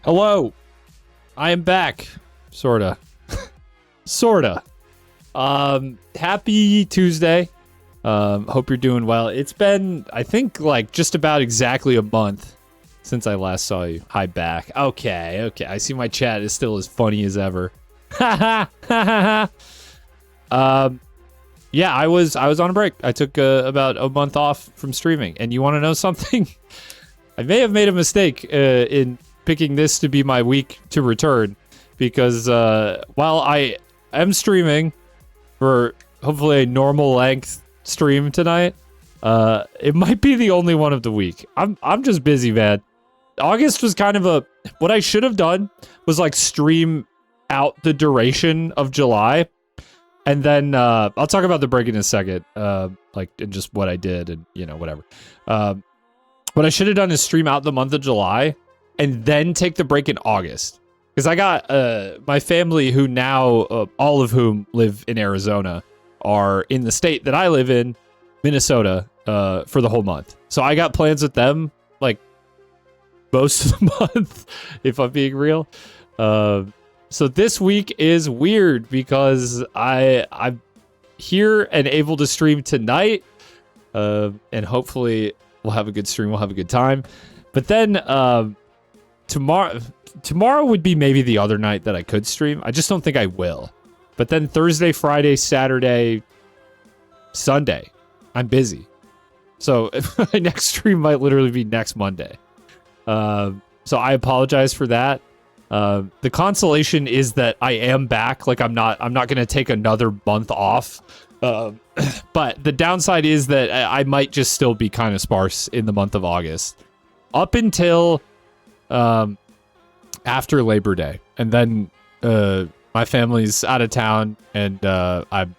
Hello. I am back. Sorta. Sorta. Happy Tuesday. Hope you're doing well. It's been, I think, like just about exactly a month since I last saw you. Hi back. Okay. I see my chat is still as funny as ever. Yeah, I was on a break. I took about a month off from streaming. And you want to know something? I may have made a mistake in picking this to be my week to return, because while I am streaming for hopefully a normal length stream tonight, it might be the only one of the week. I'm just busy, man. August was kind of what I should have done was like stream out the duration of July, and then I'll talk about the break in a second, like and just what I did and whatever. What I should have done is stream out the month of July and then take the break in August. Because I got my family, who now, all of whom live in Arizona, are in the state that I live in, Minnesota, for the whole month. So I got plans with them, like, most of the month, if I'm being real. So this week is weird because I'm here and able to stream tonight. And hopefully we'll have a good stream. We'll have a good time. But then tomorrow would be maybe the other night that I could stream. I just don't think I will. But then Thursday, Friday, Saturday, Sunday, I'm busy. So my next stream might literally be next Monday. So I apologize for that. The consolation is that I am back. Like I'm not going to take another month off. But the downside is that I might just still be kind of sparse in the month of August up until after Labor Day. And then my family's out of town and I'm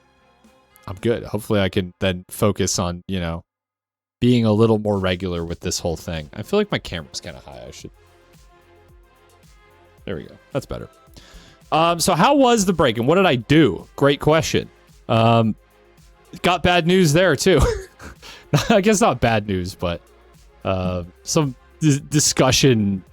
good. Hopefully I can then focus on, being a little more regular with this whole thing. I feel like my camera's kind of high. There we go. That's better. So how was the break and what did I do? Great question. Got bad news there too. I guess not bad news, but some discussion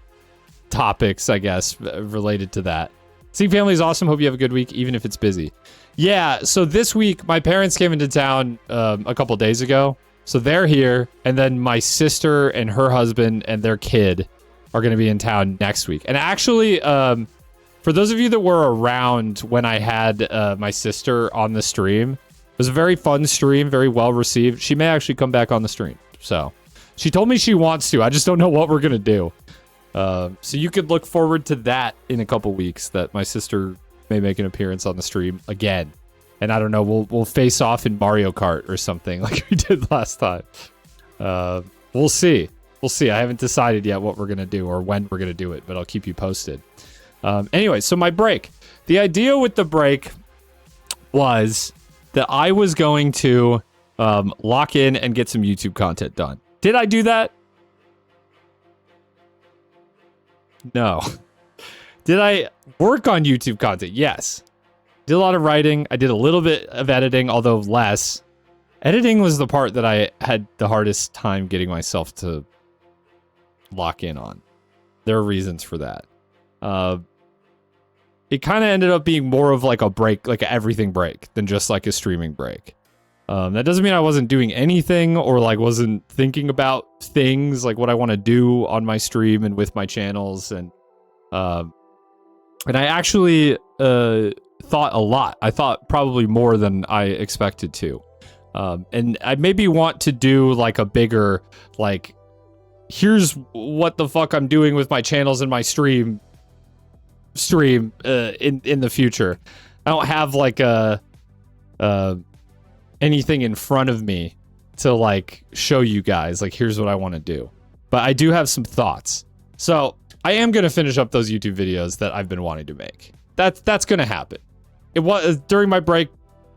topics, I guess, related to that. Seeing family is awesome. Hope you have a good week, even if it's busy. Yeah, so this week, my parents came into town a couple days ago. So they're here, and then my sister and her husband and their kid are going to be in town next week. And actually, for those of you that were around when I had my sister on the stream, it was a very fun stream, very well received. She may actually come back on the stream. So she told me she wants to. I just don't know what we're going to do. So you could look forward to that in a couple weeks, that my sister may make an appearance on the stream again. And I don't know, we'll face off in Mario Kart or something like we did last time. We'll see. We'll see. I haven't decided yet what we're going to do or when we're going to do it, but I'll keep you posted. Anyway, so my break. The idea with the break was that I was going to lock in and get some YouTube content done. Did I do that? No. Did I work on YouTube content? Yes. Did a lot of writing. I did a little bit of editing, although less. Editing was the part that I had the hardest time getting myself to lock in on. There are reasons for that. It kind of ended up being more of like a break, like an everything break, than just like a streaming break. That doesn't mean I wasn't doing anything or like wasn't thinking about things like what I want to do on my stream and with my channels. And I actually thought a lot. I thought probably more than I expected to. And I maybe want to do like a bigger, like, here's what the fuck I'm doing with my channels and my stream in the future. I don't have like anything in front of me to like show you guys like here's what I want to do, but I do have some thoughts. So I am going to finish up those YouTube videos that I've been wanting to make. That's going to happen. It was during my break,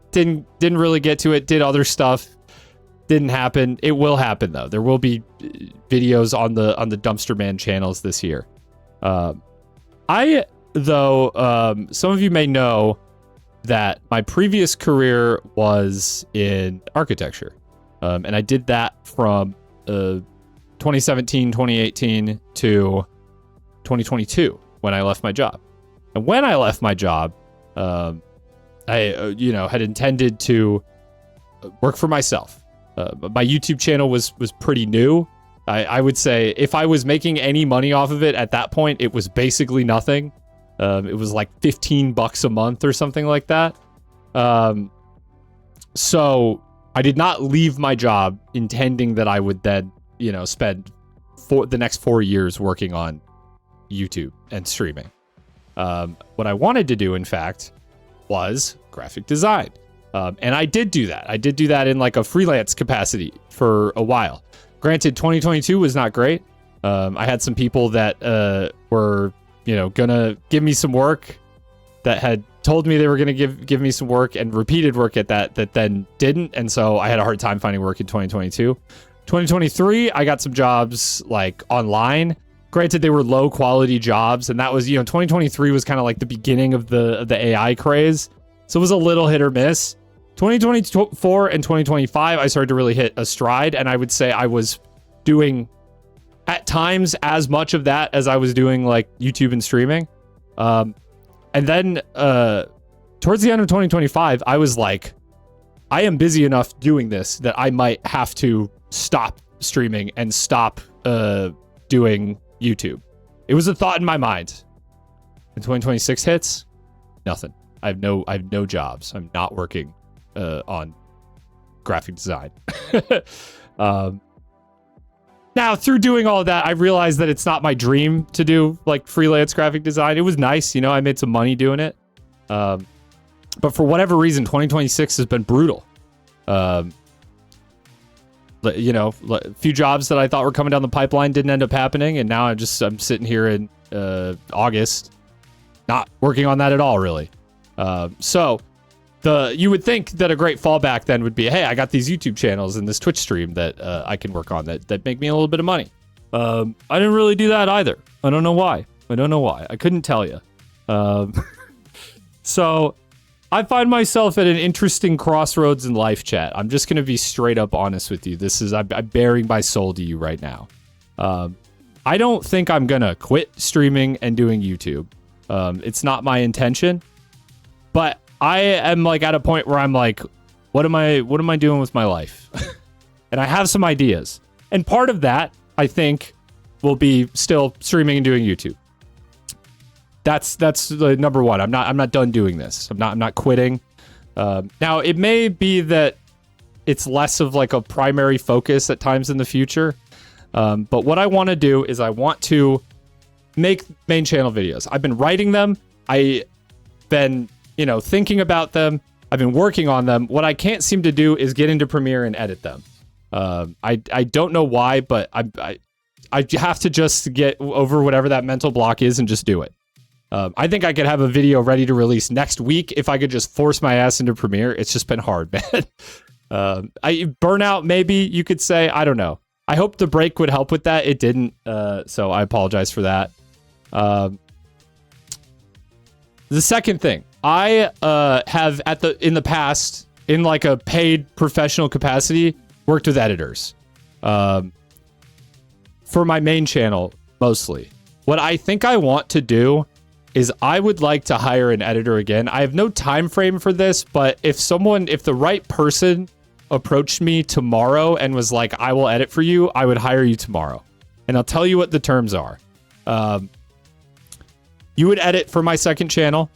didn't really get to it, did other stuff, didn't happen. It will happen though. There will be videos on the Dumpster Man channels this year. Some of you may know that my previous career was in architecture. And I did that from 2017, 2018 to 2022 when I left my job. And when I left my job, I had intended to work for myself. My YouTube channel was pretty new. I would say if I was making any money off of it at that point, it was basically nothing. It was like $15 a month or something like that. So I did not leave my job intending that I would then, spend the next 4 years working on YouTube and streaming. What I wanted to do, in fact, was graphic design. And I did do that. I did do that in like a freelance capacity for a while. Granted, 2022 was not great. I had some people that were, gonna give me some work, that had told me they were gonna give me some work and repeated work at that then didn't. And so I had a hard time finding work in 2022. 2023, I got some jobs like online. Granted, they were low quality jobs, and that was, 2023 was kind of like the beginning of the AI craze. So it was a little hit or miss. 2024 and 2025, I started to really hit a stride, and I would say I was doing at times as much of that as I was doing like YouTube and streaming. And then towards the end of 2025, I was like, I am busy enough doing this that I might have to stop streaming and stop doing YouTube. It was a thought in my mind. When 2026 hits, nothing. I have no jobs. I'm not working on graphic design. Now, through doing all of that, I realized that it's not my dream to do like freelance graphic design. It was nice, I made some money doing it. But for whatever reason, 2026 has been brutal. A few jobs that I thought were coming down the pipeline didn't end up happening, and now I'm sitting here in August, not working on that at all, really. So you would think that a great fallback then would be, hey, I got these YouTube channels and this Twitch stream that I can work on that make me a little bit of money. I didn't really do that either. I don't know why. I couldn't tell you. So I find myself at an interesting crossroads in life, chat. I'm just going to be straight up honest with you. I'm bearing my soul to you right now. I don't think I'm going to quit streaming and doing YouTube. It's not my intention, but I am like at a point where I'm like, what am I doing with my life? And I have some ideas. And part of that, I think, will be still streaming and doing YouTube. That's the number one. I'm not done doing this. I'm not quitting. Now it may be that it's less of like a primary focus at times in the future. But what I want to do is I want to make main channel videos. I've been writing them. I've been, thinking about them. I've been working on them. What I can't seem to do is get into Premiere and edit them. I don't know why, but I have to just get over whatever that mental block is and just do it. I think I could have a video ready to release next week if I could just force my ass into Premiere. It's just been hard, man. Burnout, maybe you could say. I don't know. I hope the break would help with that. It didn't, so I apologize for that. The second thing, I have in the past, in like a paid professional capacity, worked with editors. For my main channel, mostly. What I think I want to do is I would like to hire an editor again. I have no time frame for this, but if the right person approached me tomorrow and was like, I will edit for you, I would hire you tomorrow. And I'll tell you what the terms are. You would edit for my second channel.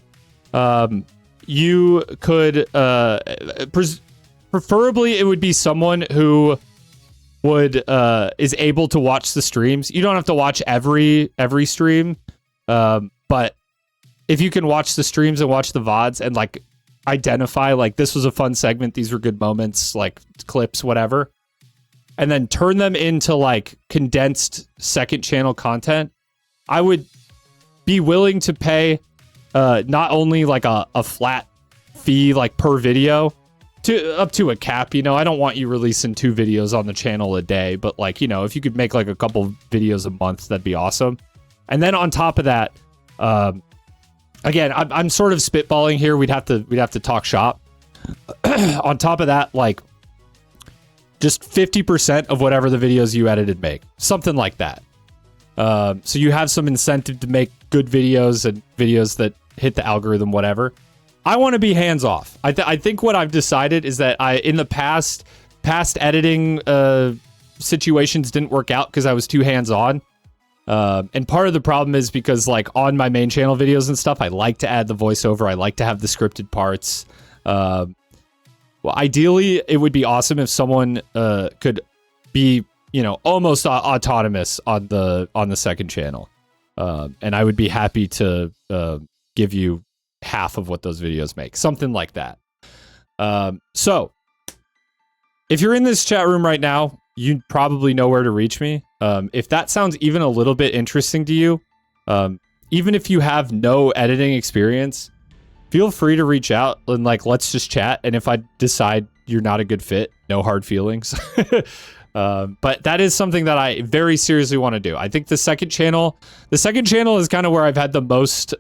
You could, preferably it would be someone who is able to watch the streams. You don't have to watch every stream. But if you can watch the streams and watch the VODs and like identify like this was a fun segment, these were good moments, like clips, whatever, and then turn them into like condensed second channel content, I would be willing to pay not only like a flat fee like per video to up to a cap. I don't want you releasing 2 videos on the channel a day, but like, if you could make like a couple videos a month, that'd be awesome. And then on top of that, again, I'm sort of spitballing here. We'd have to talk shop. On top of that, like just 50% of whatever the videos you edited make, something like that. So you have some incentive to make good videos and videos that hit the algorithm, whatever. I want to be hands off. I think what I've decided is that in the past editing situations didn't work out because I was too hands on. And part of the problem is because like on my main channel videos and stuff, I like to add the voiceover. I like to have the scripted parts. Well, ideally, it would be awesome if someone could be, almost autonomous on the second channel. And I would be happy to give you half of what those videos make, something like that. So if you're in this chat room right now, you probably know where to reach me. If that sounds even a little bit interesting to you, even if you have no editing experience, feel free to reach out and let's just chat. And if I decide you're not a good fit, no hard feelings. But that is something that I very seriously want to do. I think the second channel is kind of where I've had the most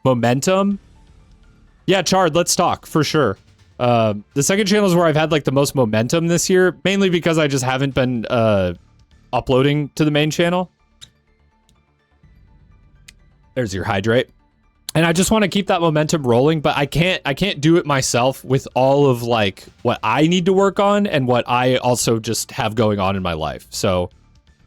momentum. Yeah, Chard, let's talk for sure. The second channel is where I've had the most momentum this year, mainly because I just haven't been uploading to the main channel. There's your hydrate. And I just want to keep that momentum rolling, but I can't do it myself with all of what I need to work on and what I also just have going on in my life. So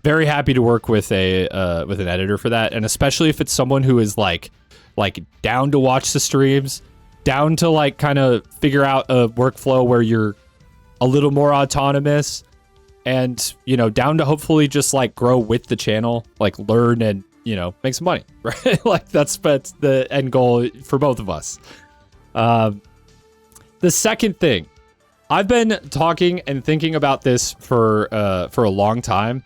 very happy to work with an editor for that, and especially if it's someone who is down to watch the streams, down to kind of figure out a workflow where you're a little more autonomous, and down to hopefully just grow with the channel, learn and make some money, right? That's the end goal for both of us. The second thing, I've been talking and thinking about this for a long time.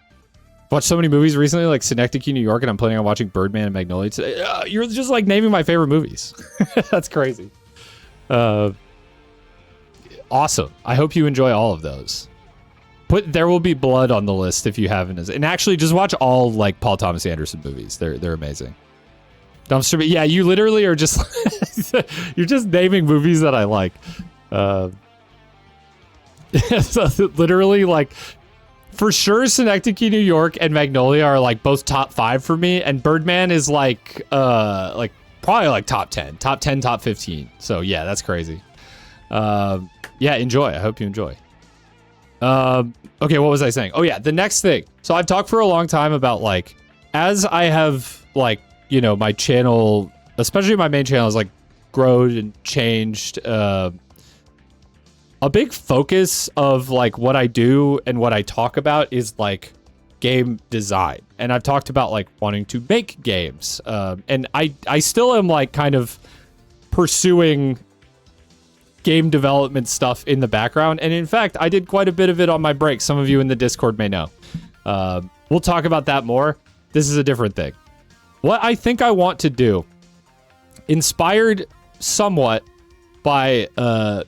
Watched so many movies recently, like Synecdoche, New York, and I'm planning on watching Birdman and Magnolia today. You're just naming my favorite movies. That's crazy. Awesome. I hope you enjoy all of those. Put There Will Be Blood on the list if you haven't. And actually, just watch all Paul Thomas Anderson movies. They're amazing. Dumpster, yeah, you literally are just you're just naming movies that I like. So literally, for sure, Synecdoche, New York, and Magnolia are both top 5 for me, and Birdman is probably top 10, top 15. So yeah, that's crazy. Yeah, enjoy. I hope you enjoy. Okay, what was I saying? Oh yeah, the next thing. So I've talked for a long time about as I have my channel, especially my main channel, has grown and changed. A big focus of what I do and what I talk about is game design, and I've talked about wanting to make games. And I still am kind of pursuing game development stuff in the background, and in fact I did quite a bit of it on my break. Some of you in the Discord may know. We'll talk about that more. This is a different thing. What I think I want to do, inspired somewhat by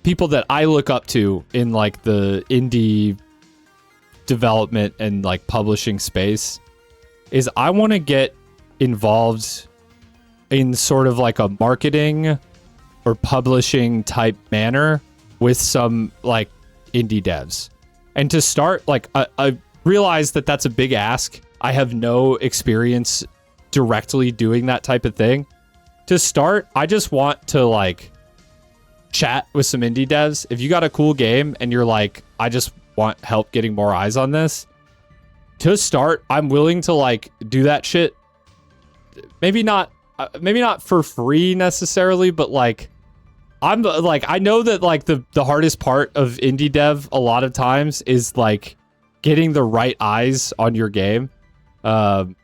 people that I look up to in the indie development and publishing space, is I want to get involved in sort of a marketing or publishing type manner with some indie devs. And to start, I realize that that's a big ask. I have no experience directly doing that type of thing. To start, I just want to chat with some indie devs. If you got a cool game and you're I just want help getting more eyes on this, to start, I'm willing to do that shit. Maybe not for free necessarily, but I'm I know that the hardest part of indie dev a lot of times is getting the right eyes on your game. And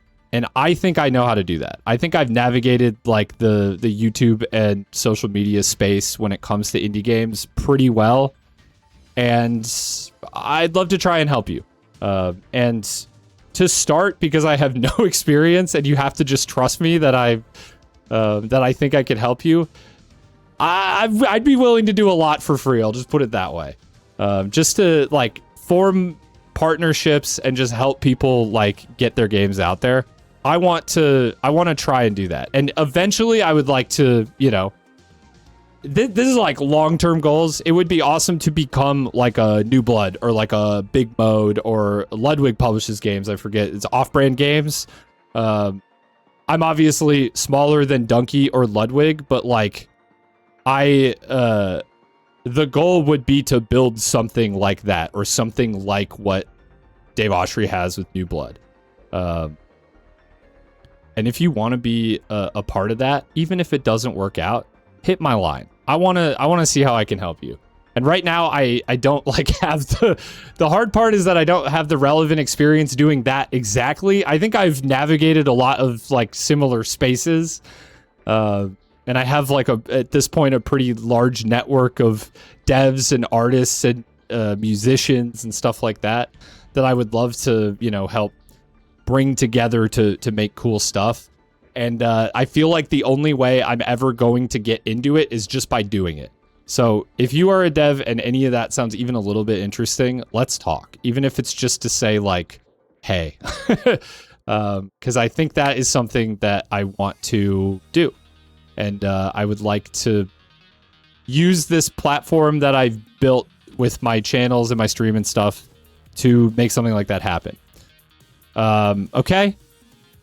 I think I know how to do that. I think I've navigated the YouTube and social media space when it comes to indie games pretty well. And I'd love to try and help you. And to start, because I have no experience and you have to just trust me that I think I can help you, I'd be willing to do a lot for free. I'll just put it that way. Just to form partnerships and just help people get their games out there. I want to try and do that. And eventually I would like to, this is like long-term goals. It would be awesome to become like a New Blood or like a Big Mode, or Ludwig publishes games. I forget. It's Off-Brand Games. I'm obviously smaller than Dunkey or Ludwig, but like the goal would be to build something like that, or something like what Dave Oshry has with New Blood. And if you want to be a part of that, even if it doesn't work out, hit my line. I want to see how I can help you. And right now I don't like have the hard part is that I don't have the relevant experience doing that exactly. I think I've navigated a lot of like similar spaces. And I have like at this point a pretty large network of devs and artists and musicians and stuff like that I would love to, help bring together to make cool stuff. And I feel like the only way I'm ever going to get into it is just by doing it. So if you are a dev and any of that sounds even a little bit interesting, let's talk. Even if it's just to say like, hey, because I think that is something that I want to do. And I would like to use this platform that I've built with my channels and my stream and stuff to make something like that happen. Okay.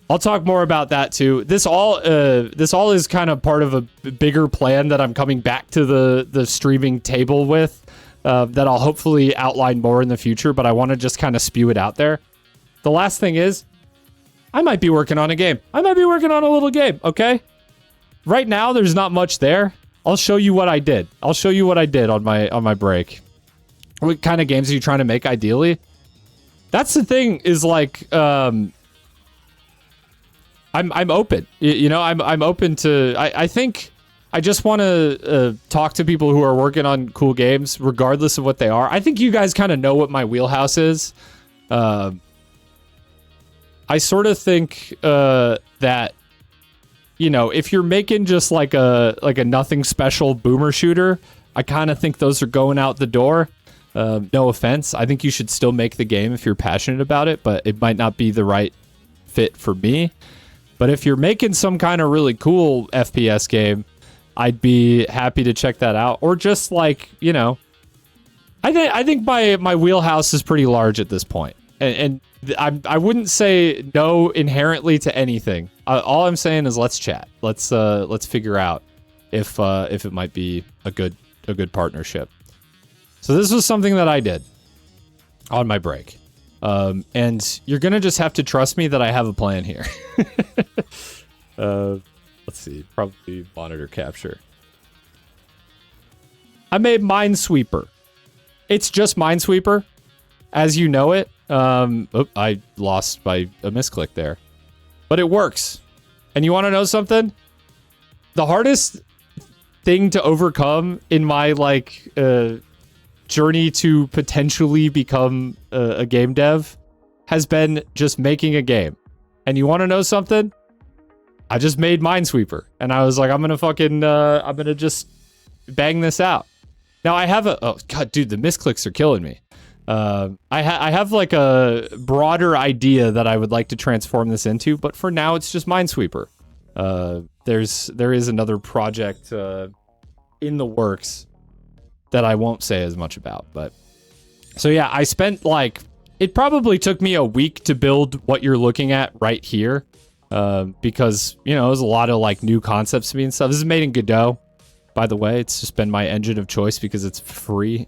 I'll talk more about that too. This all is kind of part of a bigger plan that I'm coming back to the streaming table with, that I'll hopefully outline more in the future, but I want to just kind of spew it out there. The last thing is, I might be working on a game. I might be working on a little game, okay? Right now, there's not much there. I'll show you what I did. I'll show you what I did on my break. What kind of games are you trying to make, ideally? That's the thing, is like, I'm open. I'm open to. I think I just want to talk to people who are working on cool games, regardless of what they are. I think you guys kind of know what my wheelhouse is. I sort of think that, if you're making just like a nothing special boomer shooter, I kind of think those are going out the door. No offense. I think you should still make the game if you're passionate about it, but it might not be the right fit for me. But if you're making some kind of really cool FPS game, I'd be happy to check that out. Or just like, I think my wheelhouse is pretty large at this point. And I wouldn't say no inherently to anything. All I'm saying is let's chat. Let's figure out if it might be a good partnership. So this was something that I did on my break. And you're going to just have to trust me that I have a plan here. Let's see. Probably monitor capture. I made Minesweeper. It's just Minesweeper, as you know it. I lost by a misclick there. But it works. And you want to know something? The hardest thing to overcome in my, journey to potentially become a game dev has been just making a game. And you want to know something? I just made Minesweeper, and I was like, I'm gonna just bang this out. Now I have oh god, dude, the misclicks are killing me. I have like a broader idea that I would like to transform this into, but for now it's just Minesweeper. There is another project in the works that I won't say as much about, but so yeah, I spent it probably took me a week to build what you're looking at right here, because it was a lot of new concepts to me and stuff. This is made in Godot, by the way. It's just been my engine of choice because it's free.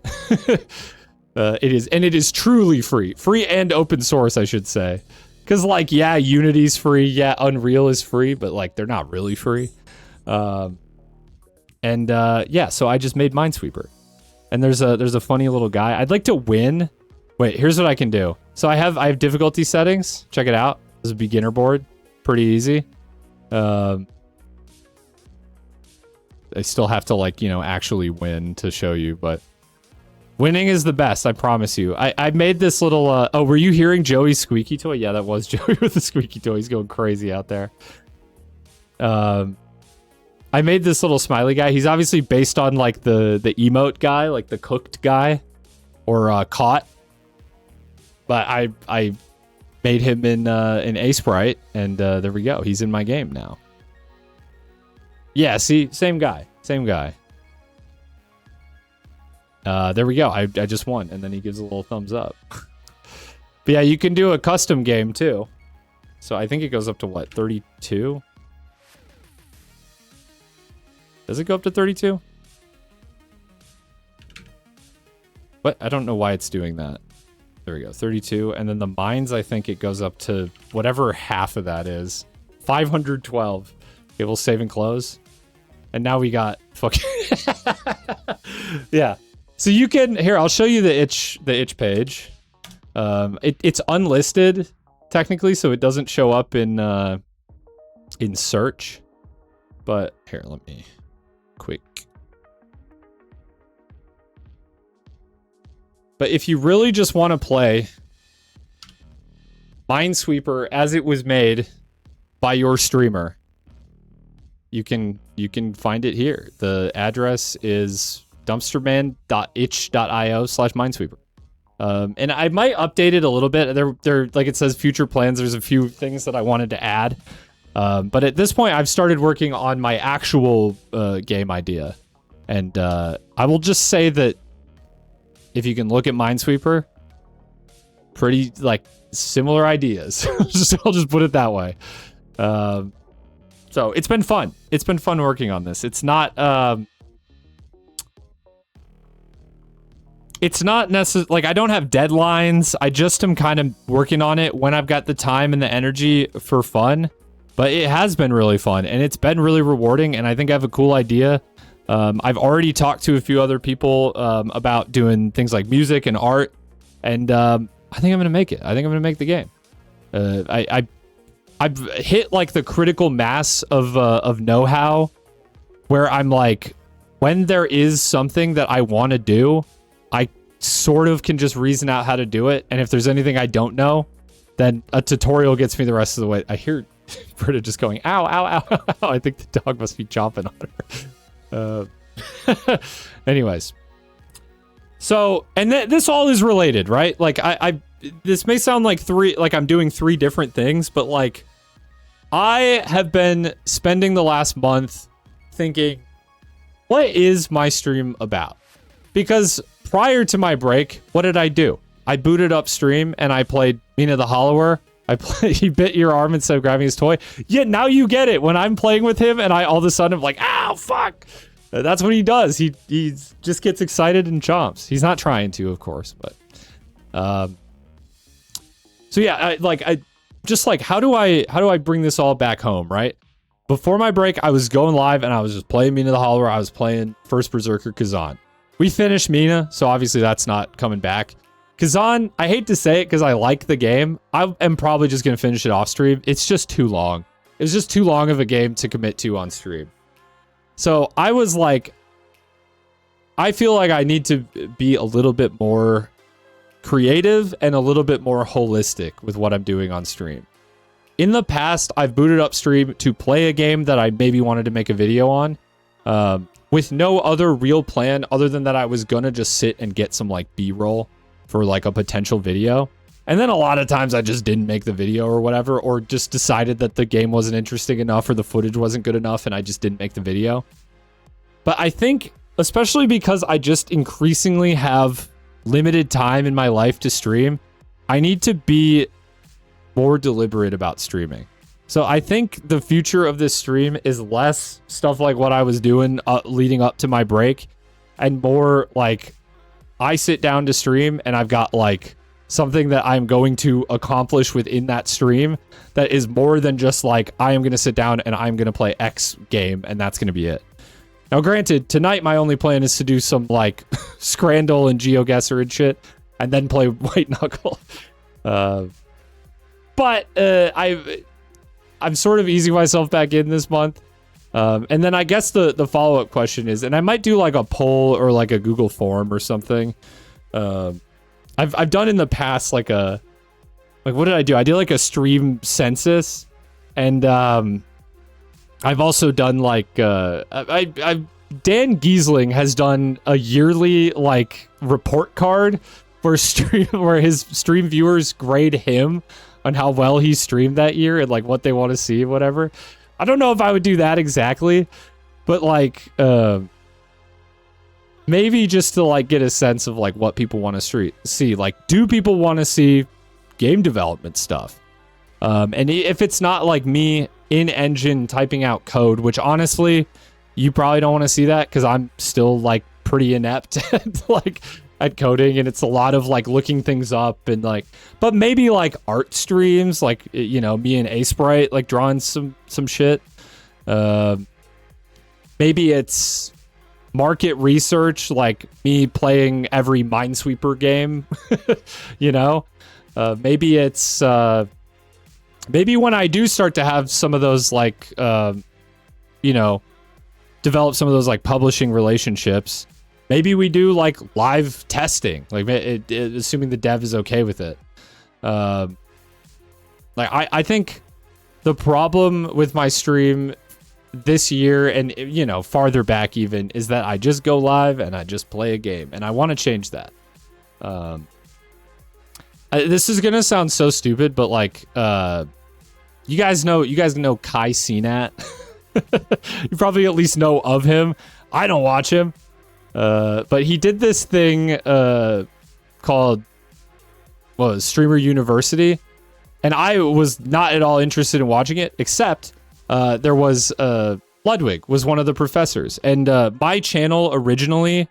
It is truly free and open source, I should say, because yeah, Unity's free, yeah, Unreal is free, but they're not really free. Yeah, so I just made Minesweeper. And there's a funny little guy. I'd like to win. Wait, here's what I can do. So I have difficulty settings. Check it out. This is a beginner board. Pretty easy. I still have to actually win to show you, but winning is the best, I promise you. I made this little oh, were you hearing Joey's squeaky toy? Yeah, that was Joey with the squeaky toy. He's going crazy out there. I made this little smiley guy. He's obviously based on the emote guy, the cooked guy, or caught. But I made him in A-Sprite, and there we go. He's in my game now. Yeah, see, same guy. There we go. I just won, and then he gives a little thumbs up. But yeah, you can do a custom game too. So I think it goes up to what, 32? Does it go up to 32? What? I don't know why it's doing that. There we go, 32. And then the mines, I think it goes up to whatever half of that is. 512. Okay, we'll save and close. And now we got fucking... Yeah. So you can... Here, I'll show you the itch page. It's unlisted, technically, so it doesn't show up in search. But here, let me... Quick. But if you really just want to play Minesweeper as it was made by your streamer, you can find it here. The address is dumpsterman.itch.io/minesweeper. And I might update it a little bit. There, like it says, future plans. There's a few things that I wanted to add. But at this point, I've started working on my actual game idea. And I will just say that if you can look at Minesweeper, pretty, like, similar ideas. I'll just put it that way. So it's been fun. It's been fun working on this. It's not necessarily, like, I don't have deadlines. I just am kind of working on it when I've got the time and the energy for fun. But it has been really fun, and it's been really rewarding, and I think I have a cool idea. I've already talked to a few other people about doing things like music and art, and I think I'm going to make it. I think I'm going to make the game. I've hit, like, the critical mass of know-how where I'm like, when there is something that I want to do, I sort of can just reason out how to do it, and if there's anything I don't know, then a tutorial gets me the rest of the way. I hear Britta just going, ow, ow, ow, ow. I think the dog must be chomping on her. Anyways. So, and this all is related, right? Like, this may sound like I'm doing three different things, but, like, I have been spending the last month thinking, what is my stream about? Because prior to my break, what did I do? I booted up stream and I played Mina the Hollower. He bit your arm instead of grabbing his toy. Yeah, now you get it. When I'm playing with him and I all of a sudden am like, ow, fuck. That's what he does. He just gets excited and chomps. He's not trying to, of course, but so yeah, how do I bring this all back home, right? Before my break, I was going live and I was just playing Mina the Hollower. I was playing First Berserker Kazan. We finished Mina, so obviously that's not coming back. Kazan, I hate to say it because I like the game. I am probably just going to finish it off stream. It's just too long. It was just too long of a game to commit to on stream. So I was like, I feel like I need to be a little bit more creative and a little bit more holistic with what I'm doing on stream. In the past, I've booted up stream to play a game that I maybe wanted to make a video on, with no other real plan other than that I was going to just sit and get some, like, B-roll for, like, a potential video. And then a lot of times I just didn't make the video or whatever, or just decided that the game wasn't interesting enough or the footage wasn't good enough and I just didn't make the video. But I think, especially because I just increasingly have limited time in my life to stream, I need to be more deliberate about streaming. So I think the future of this stream is less stuff like what I was doing leading up to my break, and more like I sit down to stream and I've got, like, something that I'm going to accomplish within that stream that is more than just like, I am going to sit down and I'm going to play X game and that's going to be it. Now, granted, tonight my only plan is to do some, like, Scrandle and GeoGuessr and shit, and then play White Knuckle. But I'm sort of easing myself back in this month. And then I guess the follow-up question is, and I might do, like, a poll or, like, a Google form or something. I've done in the past, like, what did I do? I did, like, a stream census, and I've also done, like, Dan Giesling has done a yearly, like, report card where his stream viewers grade him on how well he streamed that year and, like, what they want to see, whatever. I don't know if I would do that exactly, but, like, maybe just to like get a sense of like what people want to see. Like, do people want to see game development stuff? And if it's not like me in engine typing out code, which honestly, you probably don't want to see that because I'm still like pretty inept at coding, and it's a lot of like looking things up and like, but maybe like art streams, like, you know, me and Asprite like drawing some shit. Maybe it's market research, like me playing every Minesweeper game, you know. Maybe it's maybe when I do start to have some of those like you know, develop some of those like publishing relationships, maybe we do like live testing, like assuming the dev is okay with it. Like I think the problem with my stream this year, and you know, farther back even, is that I just go live and I just play a game, and I want to change that. This is gonna sound so stupid, but like you guys know Kai Cenat. You probably at least know of him. I don't watch him. But he did this thing called Streamer University, and I was not at all interested in watching it, except there was Ludwig was one of the professors, and my channel originally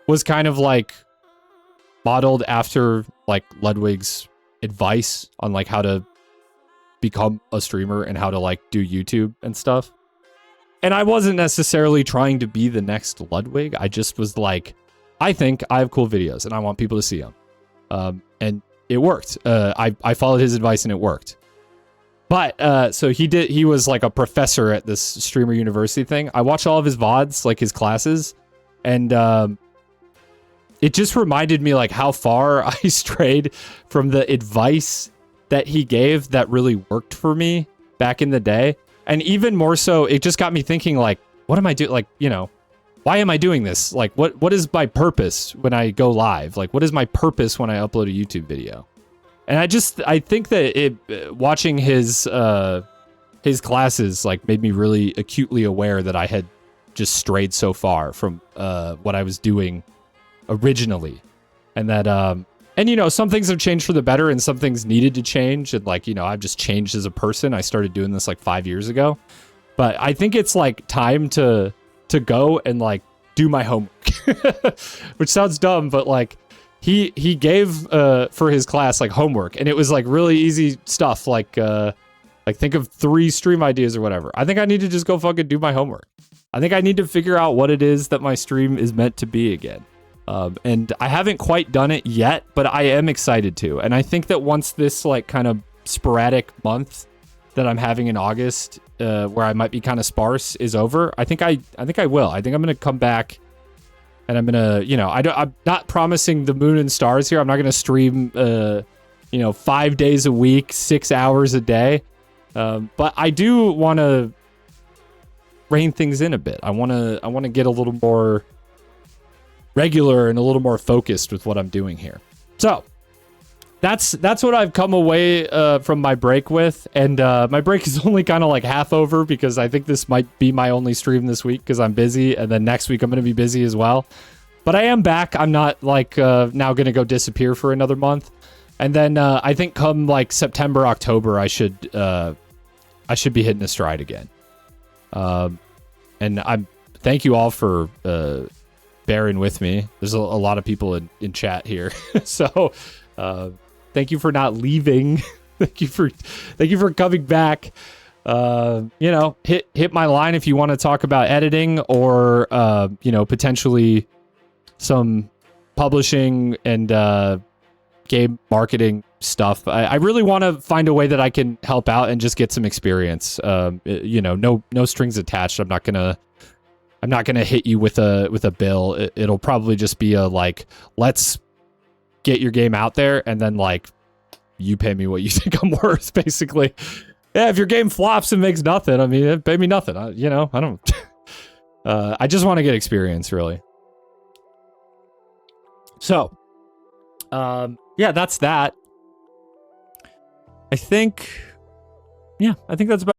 was kind of like modeled after like Ludwig's advice on like how to become a streamer and how to like do YouTube and stuff. And I wasn't necessarily trying to be the next Ludwig. I just was like, I think I have cool videos and I want people to see them. And it worked. I followed his advice and it worked. But so he was like a professor at this Streamer University thing. I watched all of his VODs, like his classes, and it just reminded me like how far I strayed from the advice that he gave that really worked for me back in the day. And even more so, it just got me thinking like, what am I doing? Like, you know, why am I doing this? Like, what is my purpose when I go live? Like, what is my purpose when I upload a YouTube video? And I think that watching his classes like made me really acutely aware that I had just strayed so far from what I was doing originally, and that and you know, some things have changed for the better and some things needed to change, and like, you know, I've just changed as a person. I started doing this like 5 years ago, but I think it's like time to go and like do my homework, which sounds dumb, but like he gave for his class like homework, and it was like really easy stuff, like think of 3 stream ideas or whatever. I think I need to just go fucking do my homework. I think I need to figure out what it is that my stream is meant to be again. And I haven't quite done it yet, but I am excited to. And I think that once this like kind of sporadic month that I'm having in August, where I might be kind of sparse, is over, I think I will. I think I'm gonna come back, and I'm gonna, you know, I'm not promising the moon and stars here. I'm not gonna stream, you know, 5 days a week, 6 hours a day. But I do want to rein things in a bit. I want to get a little more regular and a little more focused with what I'm doing here. So that's what I've come away from my break with, and my break is only kind of like half over because I think this might be my only stream this week because I'm busy, and then next week I'm going to be busy as well. But I am back. I'm not like now going to go disappear for another month, and then I think come like September, October, I should be hitting a stride again. And I'm thank you all for bearing with me. There's a lot of people in chat here. So thank you for not leaving. thank you for coming back. You know, hit my line if you want to talk about editing or you know, potentially some publishing and game marketing stuff. I really want to find a way that I can help out and just get some experience. You know, no strings attached. I'm not gonna hit you with a bill. It'll probably just be a like, let's get your game out there, and then like you pay me what you think I'm worth, basically. Yeah, if your game flops and makes nothing, I mean, pay me nothing. You know, I don't. I just want to get experience, really. So, yeah, that's that. I think that's about